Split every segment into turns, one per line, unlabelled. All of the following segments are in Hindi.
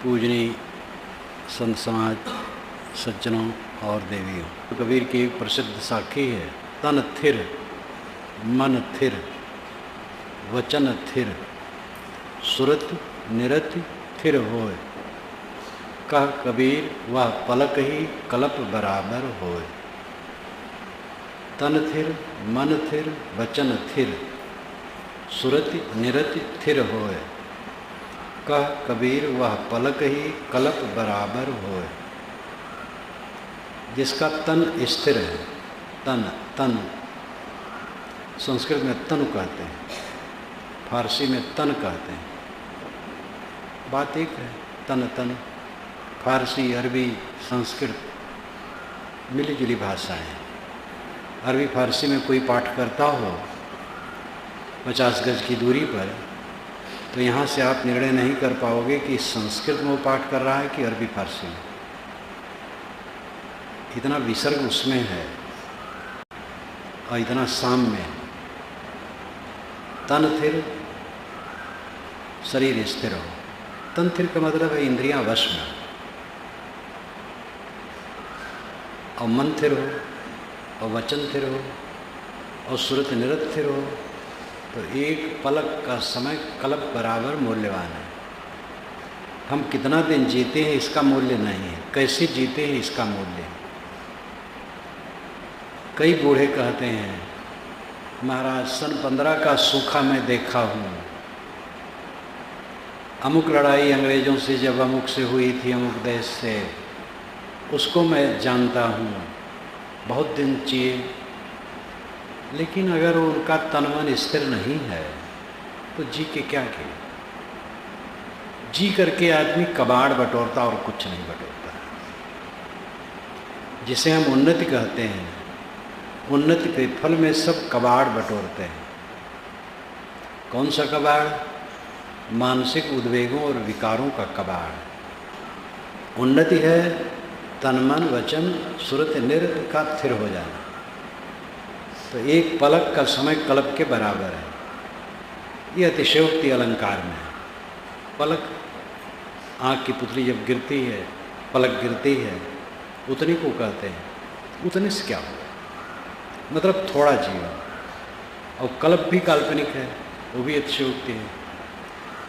पूजनीय संत समाज, सज्जनों और देवियों, कबीर की एक प्रसिद्ध साखी है। तन थिर, मन थिर, वचन थिर, सुरत निरति थिर होय। कह कबीर वह पलक ही कलप बराबर होय। तन थिर, मन थिर, वचन थिर, सुरति निरति थिर होय। कह कबीर वह पलक ही कलप बराबर होय। जिसका तन स्थिर है, तन संस्कृत में तनु कहते हैं, फारसी में तन कहते हैं। बात एक है, तन। फारसी, अरबी, संस्कृत मिली जुली भाषाएं हैं। अरबी फारसी में कोई पाठ करता हो 50 गज की दूरी पर, तो यहाँ से आप निर्णय नहीं कर पाओगे कि संस्कृत में वो पाठ कर रहा है कि अरबी फारसी में। इतना विसर्ग उसमें है और इतना साम्य है। तन थिर, शरीर स्थिर हो। तन थिर का मतलब है इंद्रियां वश में, और मन थिर हो, और वचन थिर हो, और सुरत निरत थिर हो। तो एक पलक का समय कल्प बराबर मूल्यवान है। हम कितना दिन जीते हैं इसका मूल्य नहीं है, कैसे जीते हैं इसका मूल्य है। कई बूढ़े कहते हैं, महाराज सन 15 का सूखा मैं देखा हूँ। अमुक लड़ाई अंग्रेज़ों से जब अमुक से हुई थी, अमुक देश से, उसको मैं जानता हूँ। बहुत दिन जिए, लेकिन अगर उनका तन मन स्थिर नहीं है तो जी के क्या किए। जी करके आदमी कबाड़ बटोरता और कुछ नहीं बटोरता। जिसे हम उन्नति कहते हैं, उन्नति के फल में सब कबाड़ बटोरते हैं। कौन सा कबाड़? मानसिक उद्वेगों और विकारों का कबाड़। उन्नति है तन मन वचन सुरत निरत का स्थिर हो जाना। तो एक पलक का समय कल्प के बराबर है। ये अतिशयोक्ति अलंकार में है। पलक, आँख की पुतली जब गिरती है, पलक गिरती है, उतने को कहते हैं। उतने से क्या हो, मतलब थोड़ा जीवन। और कल्प भी काल्पनिक है, वो भी अतिशयोक्ति है।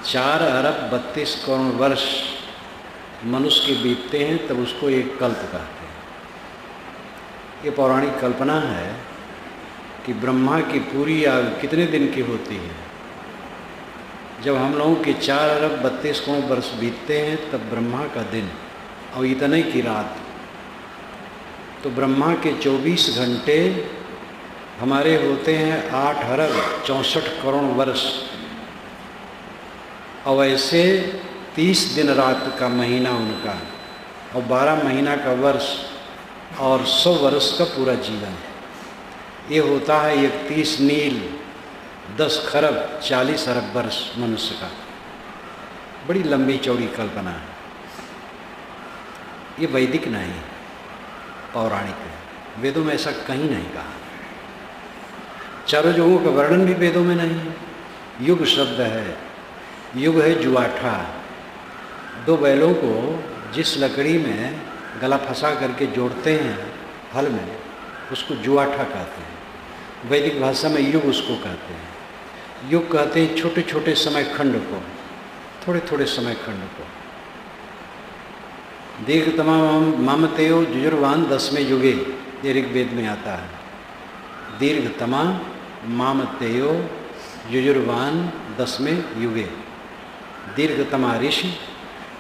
4 अरब 32 करोड़ वर्ष मनुष्य के बीतते हैं, तब उसको एक कल्प कहते हैं। ये पौराणिक कल्पना है कि ब्रह्मा की पूरी आयु कितने दिन की होती है। जब हम लोगों के 4 अरब 32 करोड़ वर्ष बीतते हैं, तब ब्रह्मा का दिन और इतने की रात। तो ब्रह्मा के 24 घंटे हमारे होते हैं 8 अरब 64 करोड़ वर्ष। और ऐसे 30 दिन रात का महीना उनका, और 12 महीना का वर्ष, और 100 वर्ष का पूरा जीवन। ये होता है 31 नील 10 खरब 40 अरब वर्ष मनुष्य का। बड़ी लंबी चौड़ी कल्पना है। ये वैदिक नहीं, पौराणिक है। वेदों में ऐसा कहीं नहीं कहा। चारों युगों का वर्णन भी वेदों में नहीं है। युग शब्द है, युग है जुआठा। 2 बैलों को जिस लकड़ी में गला फंसा करके जोड़ते हैं हल में, उसको जुआठा कहते हैं। वैदिक भाषा में युग उसको कहते हैं। युग कहते हैं छोटे छोटे समय खंड को, थोड़े थोड़े समय खंड को। दीर्घतमा मामतेयो जुजुर्वान 10वें युगे, ये ऋग्वेद में आता है। दीर्घतमा मामतेयो जुजुर्वान 10वें युगे। दीर्घतमा ऋषि,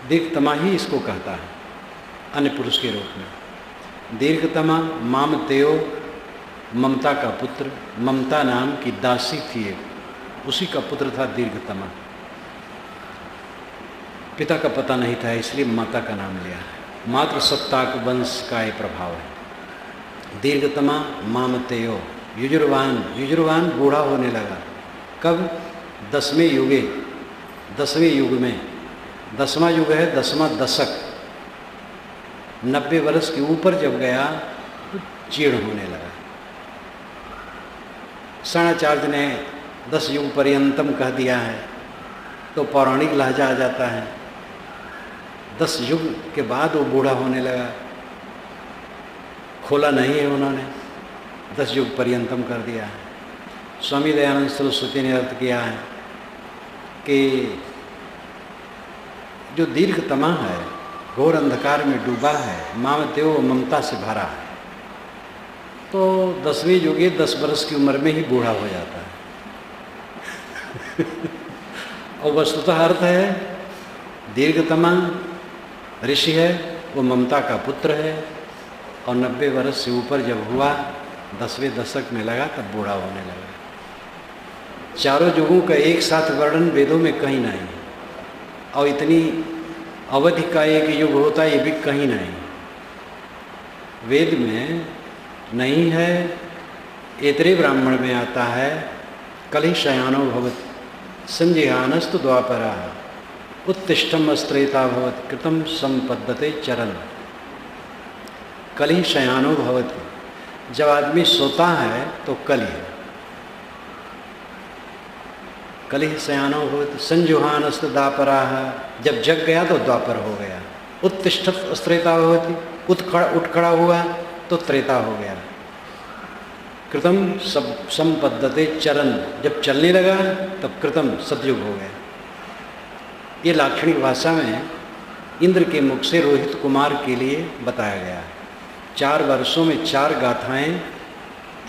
दीर्घतमा ही इसको कहता है अन्य पुरुष के रूप में। दीर्घतमा मामतेयो, ममता का पुत्र। ममता नाम की दासी थी एक, उसी का पुत्र था दीर्घतमा। पिता का पता नहीं था, इसलिए माता का नाम लिया है। मातृ सत्ताक वंश का ये प्रभाव है। दीर्घतमा मामतेयो युजुर्वान, युजुर्वान बूढ़ा होने लगा। कब? 10वें युगे, 10वें युग में। 10वां युग है 10वां दशक। 90 वर्ष के ऊपर जब गया तो जीर्ण होने लगा। शरणाचार्य ने 10 युग पर्यंतम कह दिया है, तो पौराणिक लहजा आ जाता है। 10 युग के बाद वो बूढ़ा होने लगा। खोला नहीं है उन्होंने, 10 युग पर्यंतम कर दिया है। स्वामी दयानंद सरस्वती ने अर्थ किया है कि जो दीर्घतमा है, घोर अंधकार में डूबा है, मामदेव ममता से भरा है, तो 10वें युगे 10 वर्ष की उम्र में ही बूढ़ा हो जाता है। और वस्तुतः अर्थ है, दीर्घतमा ऋषि है, वो ममता का पुत्र है, और 90 वर्ष से ऊपर जब हुआ, 10वें दशक में लगा, तब बूढ़ा होने लगा। चारों युगों का एक साथ वर्णन वेदों में कहीं नहीं, और इतनी अवधि का एक युग होता है ये भी कहीं नहीं, वेद में नहीं है। एतरे ब्राह्मण में आता है, कलि शयानो भवति संजिहानस्तु द्वापरा उत्तिष्ठम अस्त्रेता भवति कृतम संपद्यते चरण। कलि शयानो भवति, जब आदमी सोता है तो कलि, कलि शयानो भवति संजुहानस्तु द्वापरा, जब जग गया तो द्वापर हो गया। उत्तिष्ठत अस्त्रेता भवति, उठ खड़ा हुआ तो त्रेता हो गया। कृतम सब संपद्यते चरण, जब चलने लगा तब कृतम सतयुग हो गया। ये लाक्षणिक भाषा में इंद्र के मुख से रोहित कुमार के लिए बताया गया है। 4 वर्षों में 4 गाथाएं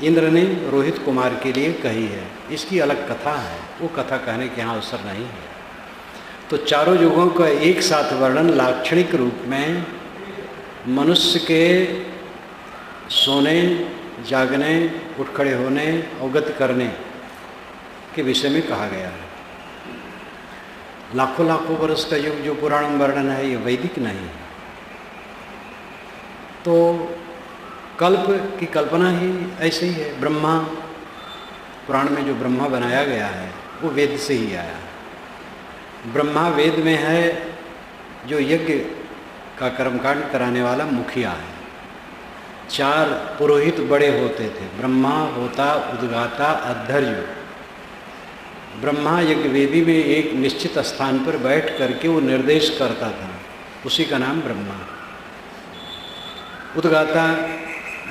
इंद्र ने रोहित कुमार के लिए कही है। इसकी अलग कथा है, वो कथा कहने के यहाँ अवसर नहीं है। तो चारों युगों का एक साथ वर्णन लाक्षणिक रूप में मनुष्य के सोने, जागने, उठ खड़े होने, अवगत करने के विषय में कहा गया है। लाखों लाखों वर्ष का युग जो पुराण में वर्णन है, ये वैदिक नहीं है। तो कल्प की कल्पना ही ऐसे ही है। ब्रह्मा, पुराण में जो ब्रह्मा बनाया गया है वो वेद से ही आया है। ब्रह्मा वेद में है, जो यज्ञ का कर्मकांड कराने वाला मुखिया है। 4 पुरोहित बड़े होते थे, ब्रह्मा, होता, उद्गाता, अद्धर्य। ब्रह्मा यज्ञ वेदी में एक निश्चित स्थान पर बैठ करके वो निर्देश करता था, उसी का नाम ब्रह्मा। उद्गाता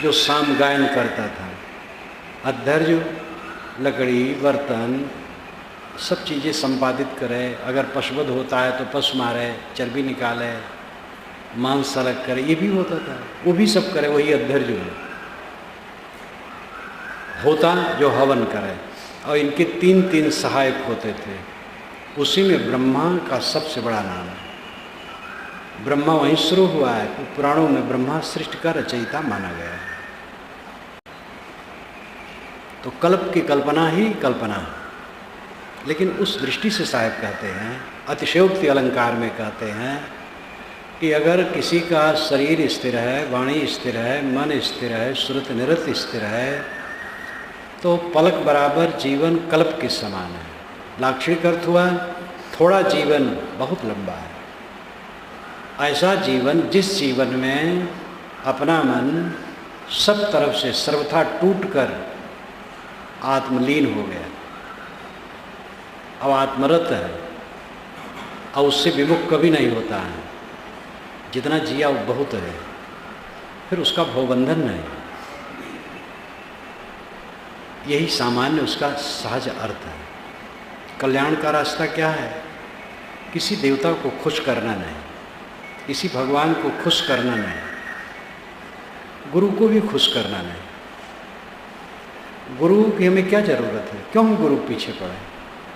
जो साम गायन करता था, अद्धर्य लकड़ी, बर्तन, सब चीज़ें संपादित करे। अगर पशुवध होता है तो पशु मारे, चर्बी निकाले, मांस अलग करे, ये भी होता था, वो भी सब करे, वही अद्धर्य है। होता जो हवन करे, और इनके 3 सहायक होते थे। उसी में ब्रह्मा का सबसे बड़ा नाम है। ब्रह्मा वहीं शुरू हुआ है, तो पुराणों में ब्रह्मा सृष्टि का रचयिता माना गया है। तो कल्प की कल्पना ही कल्पना है। लेकिन उस दृष्टि से साहब कहते हैं, अतिशयोक्ति अलंकार में कहते हैं कि अगर किसी का शरीर स्थिर है, वाणी स्थिर है, मन स्थिर है, श्रुत निरत स्थिर है, तो पलक बराबर जीवन कल्प के समान है। लाक्षणिक अर्थ हुआ थोड़ा जीवन बहुत लंबा है। ऐसा जीवन जिस जीवन में अपना मन सब तरफ से सर्वथा टूटकर आत्मलीन हो गया, अब आत्मरत है, और उससे विमुख कभी नहीं होता है। जितना जिया वो बहुत है, फिर उसका भवबंधन नहीं। यही सामान्य उसका सहज अर्थ है। कल्याण का रास्ता क्या है? किसी देवता को खुश करना नहीं, किसी भगवान को खुश करना नहीं, गुरु को भी खुश करना नहीं। गुरु की हमें क्या ज़रूरत है? क्यों हम गुरु पीछे पड़े?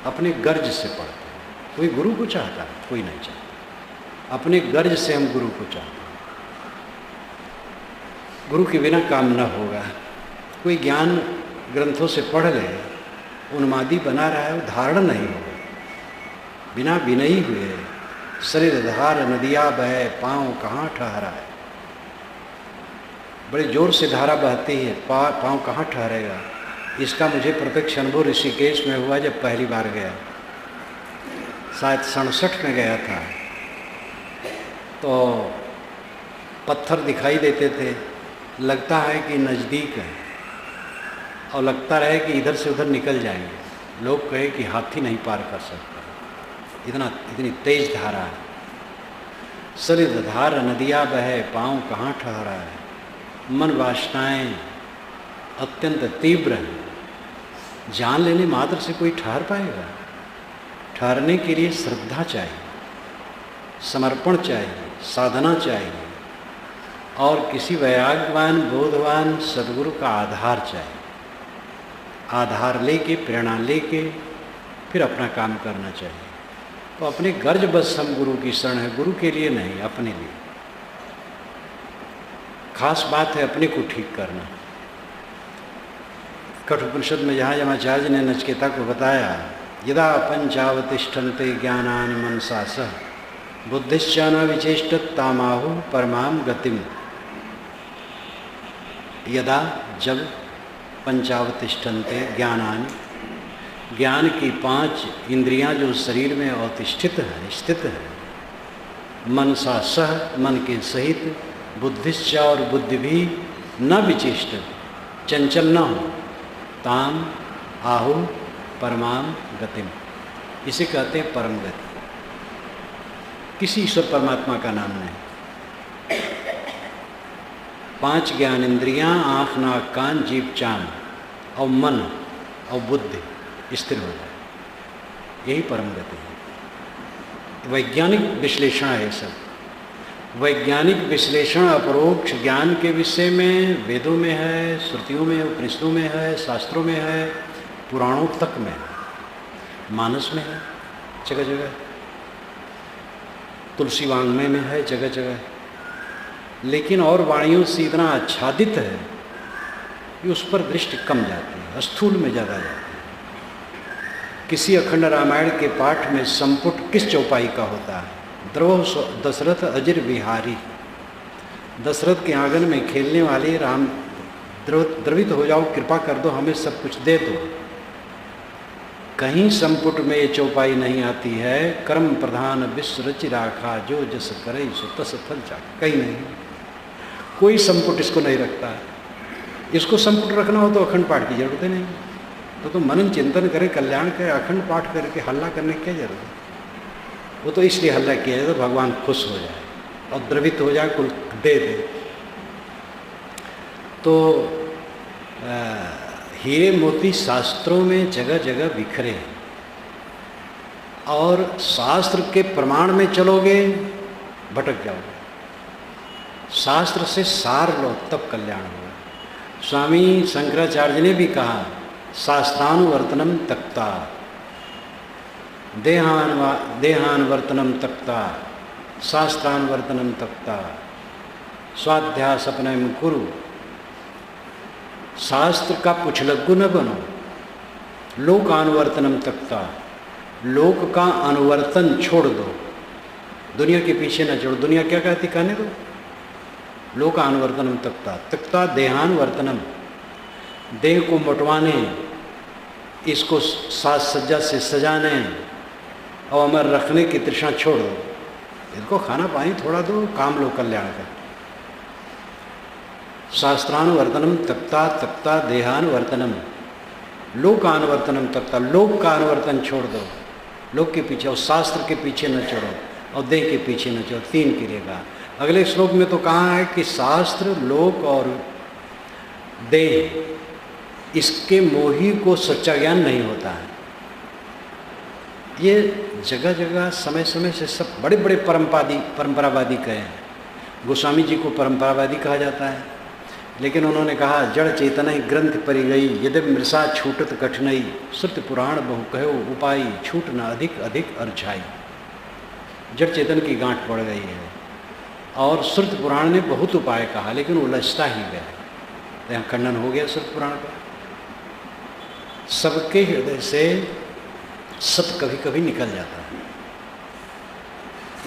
अपने गर्ज से पढ़ते हैं। कोई गुरु को चाहता है? कोई नहीं चाहता। अपने गर्ज से हम गुरु को चाहते हैं। गुरु के बिना काम न होगा। कोई ज्ञान ग्रंथों से पढ़ ले, उन्मादी बना रहा है, वो धारण नहीं होगा। बिना विनयी हुए शरीर धार नदिया बहे, पाँव कहाँ ठहरा है। बड़े जोर से धारा बहती है, पाँव कहाँ ठहरेगा। इसका मुझे प्रत्यक्ष अनुभव ऋषिकेश में हुआ जब पहली बार गया, शायद 67 में गया था। तो पत्थर दिखाई देते थे, लगता है कि नज़दीक है, और लगता रहे कि इधर से उधर निकल जाएंगे। लोग कहे कि हाथी नहीं पार कर सकता, इतनी तेज धारा है। सरित धार नदिया बहे पाँव कहाँ ठहरा है, मन वासनाएं अत्यंत तीव्र हैं। जान लेने मात्र से कोई ठहर पाएगा? ठहरने के लिए श्रद्धा चाहिए, समर्पण चाहिए, साधना चाहिए और किसी वैराग्यवान बोधवान सदगुरु का आधार चाहिए। आधार लेके, प्रेरणा लेके फिर अपना काम करना चाहिए। तो अपने गर्ज बस हम गुरु की शरण है, गुरु के लिए नहीं, अपने लिए। खास बात है अपने को ठीक करना। कठोपनिषद में जहाँ यमाचार्य ने नचिकेता को बताया, यदा पंचावतिष्ठन्ते ज्ञानानि मनसा सह बुद्धिश्चान विचेष्टत तामाहु परमाम गतिम। यदा, जब पंचावतिष्ठन्ते ज्ञानानि, ज्ञान की 5 इंद्रियां जो शरीर में अवतिष्ठित है, स्थित है, मनसा सह, मन के सहित, बुद्धिश्च और बुद्धि भी न विचेष्ट, चंचल न हो, ताम आहु परमाम गतिम, इसे कहते हैं परम गति। किसी ईश्वर परमात्मा का नाम नहीं। 5 ज्ञान इंद्रियां, आँख नाक कान जीभ चांद और मन और बुद्धि स्थिर हो जाए, यही परम गति है। वैज्ञानिक विश्लेषण है सब। वैज्ञानिक विश्लेषण अपरोक्ष ज्ञान के विषय में वेदों में है, श्रुतियों में, उपनिषदों में है, शास्त्रों में है, पुराणों तक में है, मानस में है, जगह जगह, तुलसी वाङ्मय में है, जगह जगह। लेकिन और वाणियों से इतना आच्छादित है कि उस पर दृष्टि कम जाती है, स्थूल में ज़्यादा जाती है। किसी अखंड रामायण के पाठ में संपुट किस चौपाई का होता है? द्रोह दशरथ अजिर विहारी। दशरथ के आंगन में खेलने वाले राम, द्रवित हो जाओ, कृपा कर दो, हमें सब कुछ दे दो। कहीं संपुट में ये चौपाई नहीं आती है, कर्म प्रधान विश्व रचि राखा, जो जस करे सो तस फल चाखा। कहीं नहीं, कोई संपुट इसको नहीं रखता है। इसको संपुट रखना हो तो अखंड पाठ की जरूरत नहीं। तो मनन चिंतन करे, कल्याण करे, अखंड पाठ करके हल्ला करने की क्या जरूरत है? वो तो इसलिए हल्ला किया जाए तो भगवान खुश हो जाए और द्रवित हो जाए, कुल दे दे। तो हीरे मोती शास्त्रों में जगह जगह बिखरे हैं, और शास्त्र के प्रमाण में चलोगे भटक जाओगे। शास्त्र से सार लो तब कल्याण होगा। स्वामी शंकराचार्य ने भी कहा, शास्त्रानुवर्तनम तक्ता, देहानुवर्तनम तक्ता, शास्त्रानुवर्तनम तक्ता, स्वाध्यास अपनम कुरु। शास्त्र का पुछलग्गु न बनो, लोकानुवर्तनम तक्ता, लोक का अनुवर्तन छोड़ दो, दुनिया के पीछे न छोड़ो। दुनिया क्या कहती, कहने दो। लोकानुवर्तनम तक्ता, तक्ता देहानुवर्तनम, देह को मोटवाने, इसको साज सज्जा से सजाने और अमर रखने की तृष्णा छोड़ दो। इनको खाना पानी थोड़ा दो, काम लो, कल्याण कर। शास्त्रानुवर्तनम तक्ता, तक्ता देहानुवर्तनम, लोकानुवर्तनम तक्ता, लोक का अनुवर्तन छोड़ दो, लोक के पीछे, और शास्त्र के पीछे न छोड़ो, और देह के पीछे न छोड़ो। 3 गिरेगा। अगले श्लोक में तो कहा है कि शास्त्र, लोक और देह, इसके मोही को सच्चा ज्ञान नहीं होता है। ये जगह जगह समय समय से सब बड़े बड़े परंपरावादी कहे हैं। गोस्वामी जी को परंपरावादी कहा जाता है, लेकिन उन्होंने कहा, जड़ चेतना ही ग्रंथ परी गई, यदि मृषा छूटत कठिनाई, श्रुति पुराण बहु कहो उपाई, छूट न अधिक अधिक अरछाई। जड़ चेतन की गांठ पड़ गई है, और श्रुति पुराण ने बहुत उपाय कहा, लेकिन उलझता ही गया। तो यहाँ खंडन हो गया श्रुति पुराण का। सबके हृदय से सत कभी कभी निकल जाता है।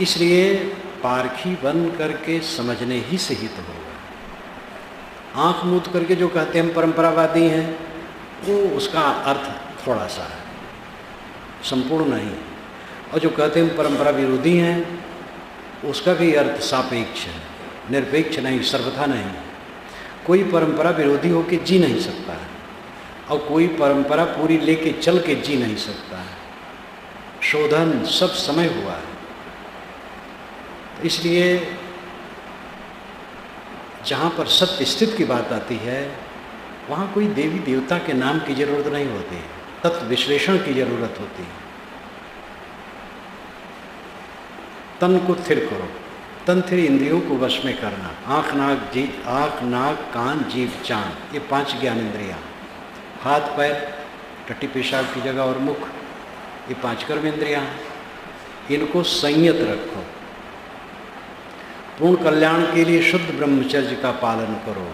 इसलिए पारखी बन करके समझने ही से हित होगा। आँख मूंद करके जो कहते हैं हम परंपरावादी हैं, वो उसका अर्थ थोड़ा सा है, संपूर्ण नहीं। और जो कहते हैं हम परंपरा विरोधी हैं, उसका भी अर्थ सापेक्ष है, निरपेक्ष नहीं, सर्वथा नहीं। कोई परंपरा विरोधी होकर जी नहीं सकता है, और कोई परंपरा पूरी लेके चल के जी नहीं सकता है। शोधन सब समय हुआ है। तो इसलिए जहाँ पर सत्य स्थित की बात आती है वहाँ कोई देवी देवता के नाम की जरूरत नहीं होती, तत्व विश्लेषण की जरूरत होती है। तन को स्थिर करो, तन स्थिर इंद्रियों को वश में करना। आँख नाक कान जीभ चाँद, ये 5 ज्ञानेंद्रियाँ। हाथ पैर टट्टी पेशाब की जगह और मुख, ये 5 कर्मेंद्रियाँ हैं। इनको संयत रखो। पूर्ण कल्याण के लिए शुद्ध ब्रह्मचर्य का पालन करो।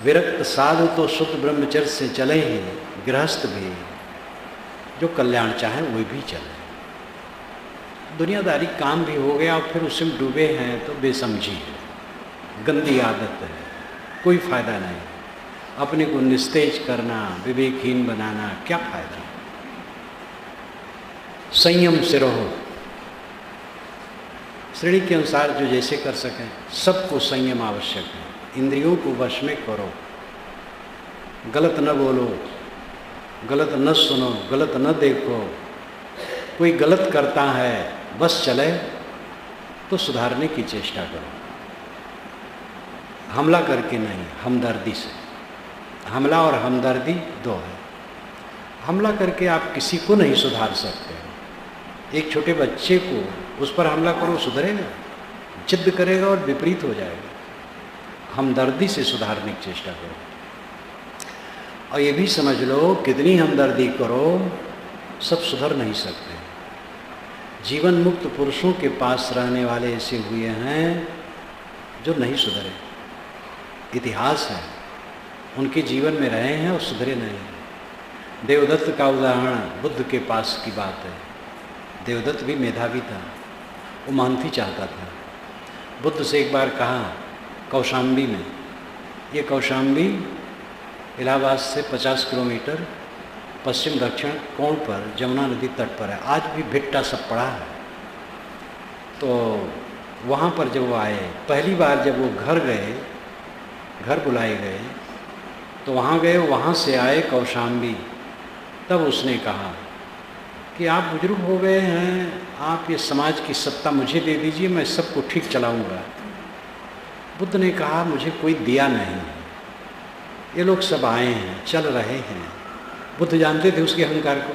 विरक्त साधु तो शुद्ध ब्रह्मचर्य से चले ही, गृहस्थ भी जो कल्याण चाहे वो भी चले। दुनियादारी काम भी हो गया और फिर उसमें डूबे हैं तो बेसमझी है, गंदी आदत है, कोई फायदा नहीं। अपने को निस्तेज करना, विवेकहीन बनाना, क्या फायदा। संयम से रहो, श्रेणी के अनुसार जो जैसे कर सकें। सबको संयम आवश्यक है। इंद्रियों को वश में करो, गलत न बोलो, गलत न सुनो, गलत न देखो। कोई गलत करता है बस चले तो सुधारने की चेष्टा करो, हमला करके नहीं, हमदर्दी से। हमला और हमदर्दी 2 है। हमला करके आप किसी को नहीं सुधार सकते। एक छोटे बच्चे को उस पर हमला करो, सुधरेगा? जिद करेगा और विपरीत हो जाएगा। हमदर्दी से सुधारने की चेष्टा करो। और ये भी समझ लो, कितनी हमदर्दी करो सब सुधर नहीं सकते। जीवन मुक्त पुरुषों के पास रहने वाले ऐसे हुए हैं जो नहीं सुधरे। इतिहास है, उनके जीवन में रहे हैं और सुधरे नहीं हैं। देवदत्त का उदाहरण बुद्ध के पास की बात है। देवदत्त भी मेधावी था, वो महंती चाहता था। बुद्ध से एक बार कहा कौशाम्बी में, ये कौशाम्बी इलाहाबाद से 50 किलोमीटर पश्चिम दक्षिण कोण पर जमुना नदी तट पर है। आज भी भिट्टा सब पड़ा है। तो वहाँ पर जब वो आए, पहली बार जब वो घर गए, घर बुलाए गए, तो वहाँ गए, वहाँ से आए कौशाम्बी। तब उसने कहा कि आप बुजुर्ग हो गए हैं, आप ये समाज की सत्ता मुझे दे दीजिए, मैं सबको ठीक चलाऊँगा। बुद्ध ने कहा मुझे कोई दिया नहीं, ये लोग सब आए हैं, चल रहे हैं। बुद्ध जानते थे उसके अहंकार को।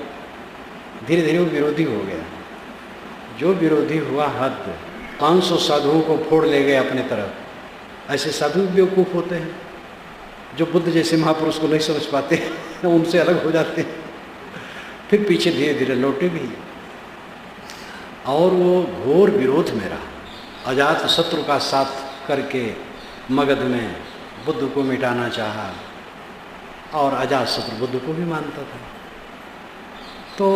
धीरे धीरे वो विरोधी हो गया। जो विरोधी हुआ हद, 500 साधुओं को फोड़ ले गए अपने तरफ। ऐसे साधु बेवकूफ़ होते हैं जो बुद्ध जैसे महापुरुष को नहीं समझ पाते, उनसे अलग हो जाते हैं। फिर पीछे धीरे धीरे लौटे भी, और वो घोर विरोध में रहा। अजात शत्रु का साथ करके मगध में बुद्ध को मिटाना चाहा, और अजात शत्रु बुद्ध को भी मानता था। तो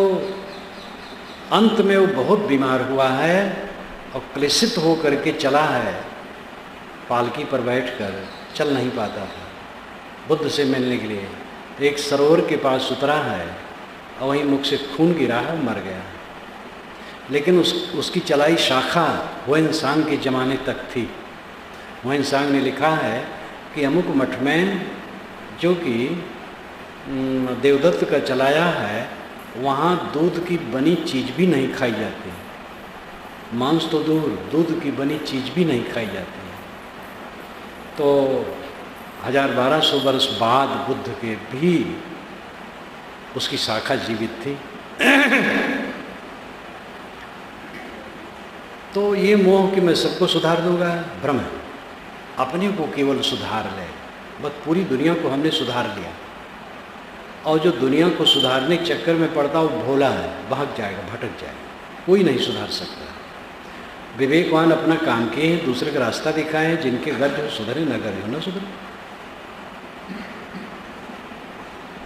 अंत में वो बहुत बीमार हुआ है और क्लेशित हो करके चला है। पालकी पर बैठकर चल नहीं पाता था बुद्ध से मिलने के लिए। एक सरोवर के पास उतरा है और वहीं मुख से खून गिरा है, मर गया। लेकिन उसकी चलाई शाखा हुएनसांग के ज़माने तक थी। हुएनसांग ने लिखा है कि अमुक मठ में जो कि देवदत्त का चलाया है, वहाँ दूध की बनी चीज़ भी नहीं खाई जाती। मांस तो दूर, दूध की बनी चीज़ भी नहीं खाई जाती। तो 1200 वर्ष बाद बुद्ध के भी उसकी शाखा जीवित थी। तो ये मोह कि मैं सबको सुधार दूंगा, भ्रम है। अपने को केवल सुधार ले, बस पूरी दुनिया को हमने सुधार लिया। और जो दुनिया को सुधारने के चक्कर में पड़ता वो भोला है, भाग जाएगा, भटक जाएगा, कोई नहीं सुधार सकता। विवेकवान अपना काम किए हैं, दूसरे का रास्ता दिखाए हैं, जिनके गर्ज हो सुधरे, न गर्ज हो न सुधरे।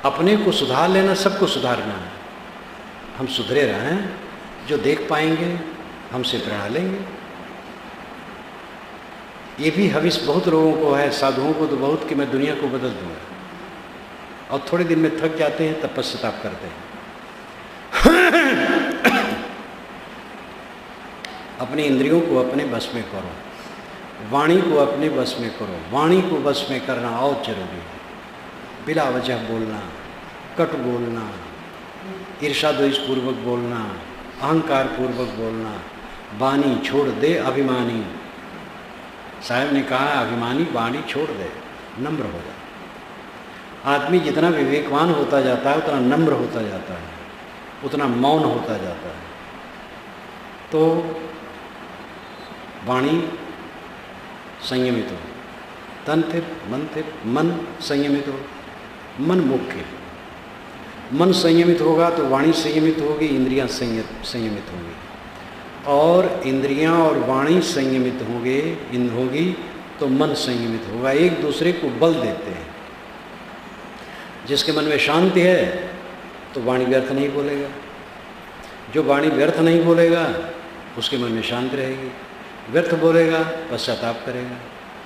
अपने को सुधार लेना, सबको सुधारना है। हम सुधरे रहें, जो देख पाएंगे हमसे प्रेरणा लेंगे। ये भी हविस बहुत लोगों को है, साधुओं को तो बहुत, कि मैं दुनिया को बदल दूंगा, और थोड़े दिन में थक जाते हैं, तब पश्चाताप करते हैं। अपने इंद्रियों को अपने बस में करो, वाणी को अपने बस में करो। वाणी को बस में करना और जरूरी है। बिला वजह बोलना, कट बोलना, ईर्षा द्वेष पूर्वक बोलना, अहंकार पूर्वक बोलना, वाणी छोड़ दे अभिमानी। साहब ने कहा अभिमानी वाणी छोड़ दे, नम्र हो जा। आदमी जितना विवेकवान होता जाता है उतना नम्र होता जाता है, उतना मौन होता जाता है। तो वाणी संयमित हो, तन थिर, मन थिर, मन संयमित हो, मन मुख्य। मन संयमित होगा तो वाणी संयमित होगी, इंद्रियां संयमित होंगी, और इंद्रियां और वाणी संयमित होगी तो मन संयमित होगा। एक दूसरे को बल देते हैं। जिसके मन में शांति है तो वाणी व्यर्थ नहीं बोलेगा, जो वाणी व्यर्थ नहीं बोलेगा उसके मन में शांति रहेगी। व्यर्थ बोलेगा पश्चाताप करेगा,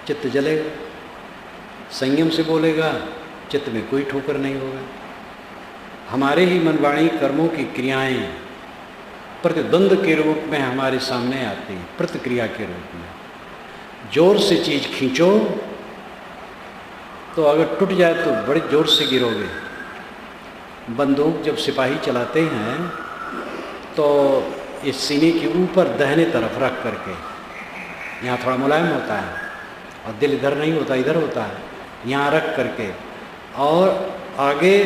चित्त जलेगा। संयम से बोलेगा चित्त में कोई ठोकर नहीं होगा। हमारे ही मन वाणी कर्मों की क्रियाएं प्रतिद्वंद के रूप में हमारे सामने आती हैं, प्रतिक्रिया के रूप में। जोर से चीज खींचो तो अगर टूट जाए तो बड़े जोर से गिरोगे। बंदूक जब सिपाही चलाते हैं तो इस सीने के ऊपर दाहिने तरफ रख करके, यहाँ थोड़ा मुलायम होता है और दिल इधर नहीं होता, इधर होता है, यहाँ रख करके और आगे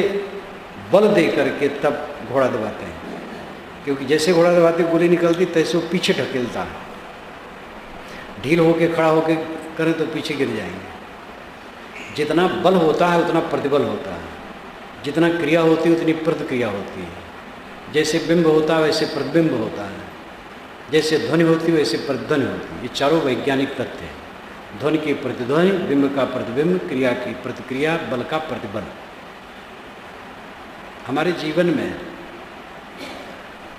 बल दे करके तब घोड़ा दबाते हैं। क्योंकि जैसे घोड़ा दबाते गोली निकलती तैसे वो पीछे ढकेलता है। ढील होके खड़ा होके करें तो पीछे गिर जाएंगे। जितना बल होता है उतना प्रतिबल होता है, जितना क्रिया होती है उतनी प्रतिक्रिया होती है। जैसे बिंब होता है वैसे प्रतिबिंब होता है, जैसे ध्वनि होती है वैसे प्रतिध्वनि होती है। ये चारों वैज्ञानिक तथ्य हैं। ध्वनि की प्रतिध्वनि, बिंब का प्रतिबिंब, क्रिया की प्रतिक्रिया, बल का प्रतिबल। हमारे जीवन में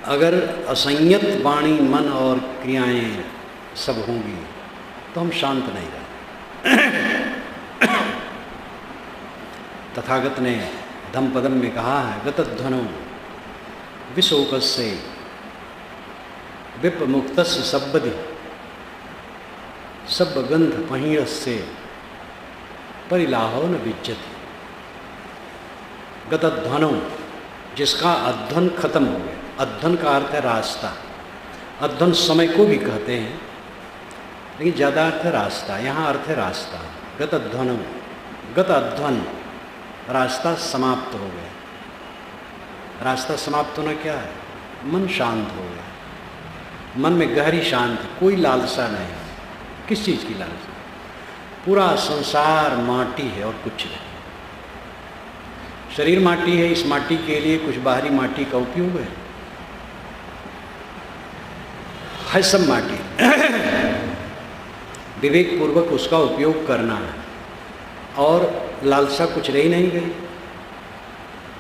अगर असंयत वाणी, मन और क्रियाएं सब होंगी तो हम शांत नहीं रहेंगे। तथागत ने धम्मपदम में कहा है, गतध्वनो विशोकस्य विप्रमुक्तस्य सब्बदि सब्बगंध पहीणस्य परिलाहो न विज्जति। गतध्वनो, जिसका अध्वन खत्म हो गया। अध्वन का अर्थ है रास्ता। अध्वन समय को भी कहते हैं लेकिन ज़्यादा अर्थ है रास्ता। यहाँ अर्थ है रास्ता। गतध्वनो, गत अध्वन, रास्ता समाप्त हो गया। रास्ता समाप्त होना क्या है? मन शांत हो गया, मन में गहरी शांति, कोई लालसा नहीं। किस चीज़ की लालसा? पूरा संसार माटी है और कुछ नहीं। शरीर माटी है, इस माटी के लिए कुछ बाहरी माटी का उपयोग है सब माटी। विवेक पूर्वक उसका उपयोग करना है और लालसा कुछ रही नहीं गई।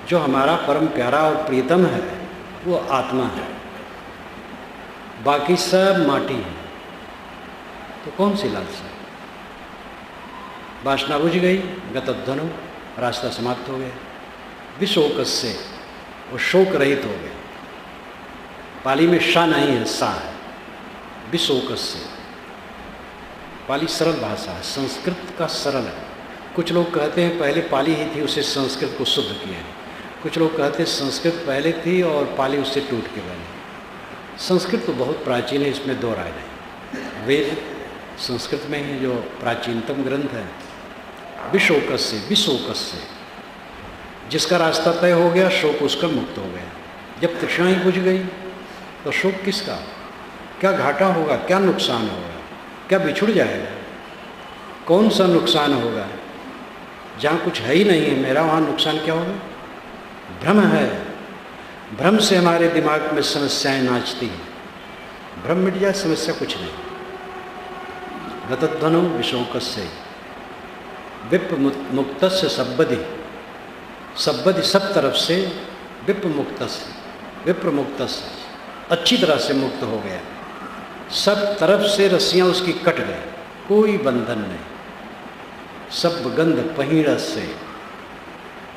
जो हमारा परम प्यारा और प्रियतम है वो आत्मा है, बाकी सब माटी है। तो कौन सी लालसा? वासना बुझ गई, गतध्वनो, रास्ता समाप्त हो गया। विशोकस्य, वो शोक रहित हो गए। पाली में शा नहीं है, सा है। विशोकस्य, पाली सरल भाषा है, संस्कृत का सरल है। कुछ लोग कहते हैं पहले पाली ही थी, उसे संस्कृत को शुद्ध किया है। कुछ लोग कहते हैं संस्कृत पहले थी और पाली उससे टूट के बनी। संस्कृत तो बहुत प्राचीन है, इसमें दो राय नहीं। वेद संस्कृत में ही जो प्राचीनतम ग्रंथ है। विशोकस्य, विशोकस्य, जिसका रास्ता तय हो गया, शोक उसका मुक्त हो गया। जब तृष्णाएं बुझ गई तो शोक किसका? क्या घाटा होगा, क्या नुकसान होगा, क्या बिछुड़ जाएगा? कौन सा नुकसान होगा? जहाँ कुछ है ही नहीं है मेरा, वहाँ नुकसान क्या होगा? भ्रम है। भ्रम से हमारे दिमाग में समस्याएं नाचती हैं। भ्रम मिट जाए, समस्या कुछ नहीं। गतध्वनो विशोकस्य विप्रमुक्तस्य सब्बदि, सब्बदि सब तरफ से, विप्रमुक्तस्य, विप्रमुक्तस्य अच्छी तरह से मुक्त हो गया। सब तरफ से रस्सियाँ उसकी कट गई, कोई बंधन नहीं। सब गंध पहीणस्य,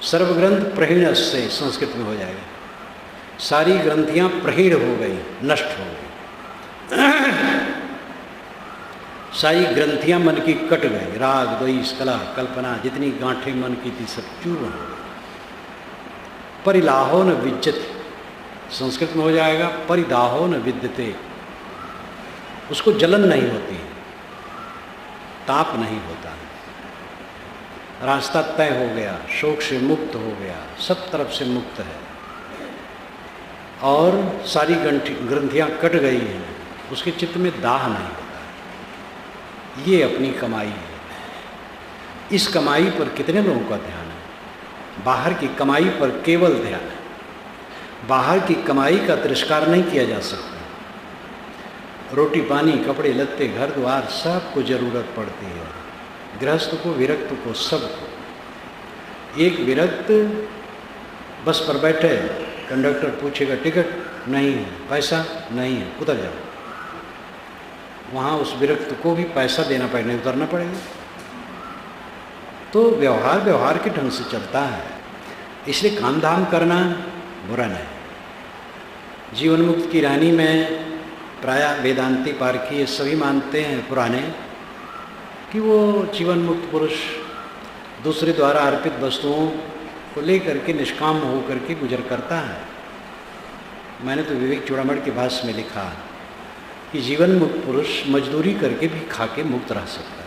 सर्वग्रंथ प्रहीणस्य संस्कृत में हो जाएगा। सारी ग्रंथियाँ प्रहीण हो गई, नष्ट हो गई। सारी ग्रंथियाँ मन की कट गई। राग, द्वेष, कलह, कल्पना, जितनी गांठें मन की थी सब चूर्ण हो गई। परिलाहो न विज्जति, संस्कृत में हो जाएगा परिदाहो न विद्यते। उसको जलन नहीं होती, ताप नहीं होता, रास्ता तय हो गया, शोक से मुक्त हो गया, सब तरफ से मुक्त है और सारी ग्रंथियाँ कट गई हैं, उसके चित्त में दाह नहीं होता। ये अपनी कमाई है। इस कमाई पर कितने लोगों का ध्यान है? बाहर की कमाई पर केवल ध्यान है। बाहर की कमाई का तिरस्कार नहीं किया जा सकता। रोटी पानी, कपड़े लत्ते, घर द्वार, सबको जरूरत पड़ती है, गृहस्थ को, विरक्त को, सबको। एक विरक्त बस पर बैठे, कंडक्टर पूछेगा टिकट नहीं है, पैसा नहीं है, उतर जाओ। वहाँ उस विरक्त को भी पैसा देना पड़ेगा, उतरना पड़ेगा। तो व्यवहार के ढंग से चलता है। इसलिए काम धाम करना बुरा नहीं। जीवन मुक्त की रानी में प्रायः वेदांती पारखी ये सभी मानते हैं पुराने कि वो जीवन मुक्त पुरुष दूसरे द्वारा अर्पित वस्तुओं को लेकर के निष्काम होकर के गुजर करता है। मैंने तो विवेक चूड़ामणि के भाष्य में लिखा कि जीवन मुक्त पुरुष मजदूरी करके भी खा के मुक्त रह सकता है।